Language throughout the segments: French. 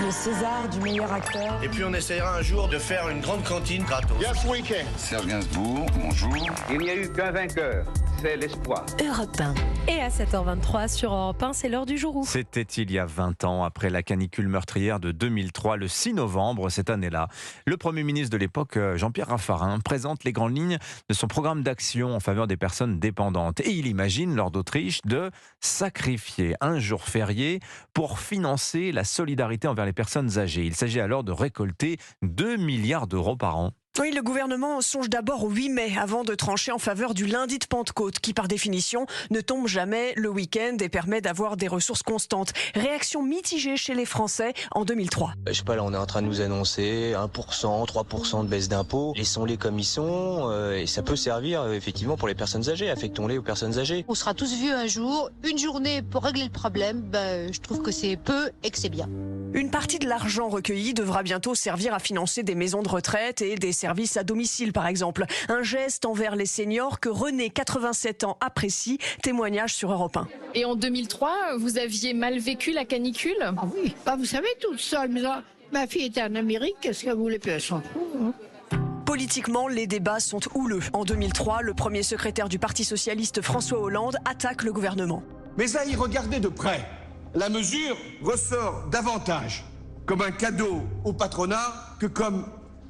le César du meilleur acteur. Et puis on essaiera un jour de faire une grande cantine gratos. Yes, we can. Serge Gainsbourg, bonjour. Il n'y a eu qu'un vainqueur, c'est l'espoir. Europe 1. Et à 7h23 sur Europe 1, c'est l'heure du jour où. C'était il y a 20 ans, après la canicule meurtrière de 2003, le 6 novembre, cette année-là. Le Premier ministre de l'époque, Jean-Pierre Raffarin, présente les grandes lignes de son programme d'action en faveur des personnes dépendantes. Et il imagine, lors d'Autriche, de sacrifier un jour férié pour financer la solidarité envers les personnes âgées. Il s'agit alors de récolter 2 milliards d'euros par an. Oui, le gouvernement songe d'abord au 8 mai avant de trancher en faveur du lundi de Pentecôte qui, par définition, ne tombe jamais le week-end et permet d'avoir des ressources constantes. Réaction mitigée chez les Français en 2003. Je sais pas, là on est en train de nous annoncer 1%, 3% de baisse d'impôts. Laissons-les comme ils sont et ça peut servir effectivement pour les personnes âgées. Affectons-les aux personnes âgées. On sera tous vieux un jour. Une journée pour régler le problème, je trouve que c'est peu et que c'est bien. Une partie de l'argent recueilli devra bientôt servir à financer des maisons de retraite et des services à domicile, par exemple. Un geste envers les seniors que René, 87 ans, apprécie. Témoignage sur Europe 1. Et en 2003, vous aviez mal vécu la canicule ? Ah oui, vous savez, toute seule, ma fille était en Amérique, qu'est-ce qu'elle voulait plus, elle s'en fout, Politiquement, les débats sont houleux. En 2003, le premier secrétaire du Parti socialiste François Hollande attaque le gouvernement. Mais à y regarder de près, la mesure ressort davantage comme un cadeau au patronat que comme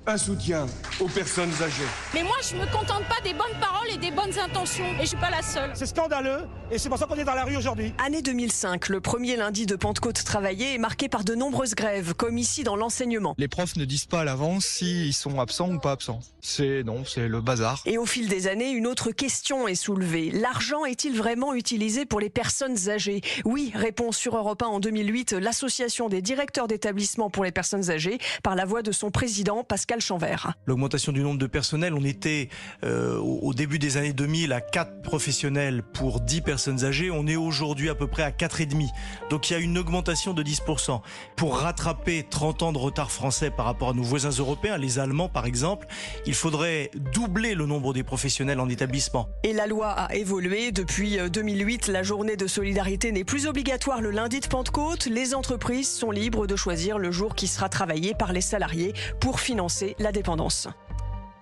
un soutien aux personnes âgées. Mais moi, je me contente pas des bonnes paroles et des bonnes intentions. Et je suis pas la seule. C'est scandaleux et c'est pour ça qu'on est dans la rue aujourd'hui. Année 2005, le premier lundi de Pentecôte travaillé est marqué par de nombreuses grèves, comme ici dans l'enseignement. Les profs ne disent pas à l'avance s'ils sont absents ou pas absents. C'est le bazar. Et au fil des années, une autre question est soulevée. L'argent est-il vraiment utilisé pour les personnes âgées ? Oui, réponse sur Europe 1 en 2008, l'association des directeurs d'établissements pour les personnes âgées, par la voix de son président Pascal Chanvert. L'augmentation du nombre de personnels, on était au début des années 2000 à 4 professionnels pour 10 personnes âgées, on est aujourd'hui à peu près à 4,5. Donc il y a une augmentation de 10%. Pour rattraper 30 ans de retard français par rapport à nos voisins européens, les Allemands par exemple, il faudrait doubler le nombre des professionnels en établissement. Et la loi a évolué. Depuis 2008, la journée de solidarité n'est plus obligatoire le lundi de Pentecôte. Les entreprises sont libres de choisir le jour qui sera travaillé par les salariés pour financer la dépendance.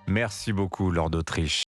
Merci beaucoup, Lord d'Autriche.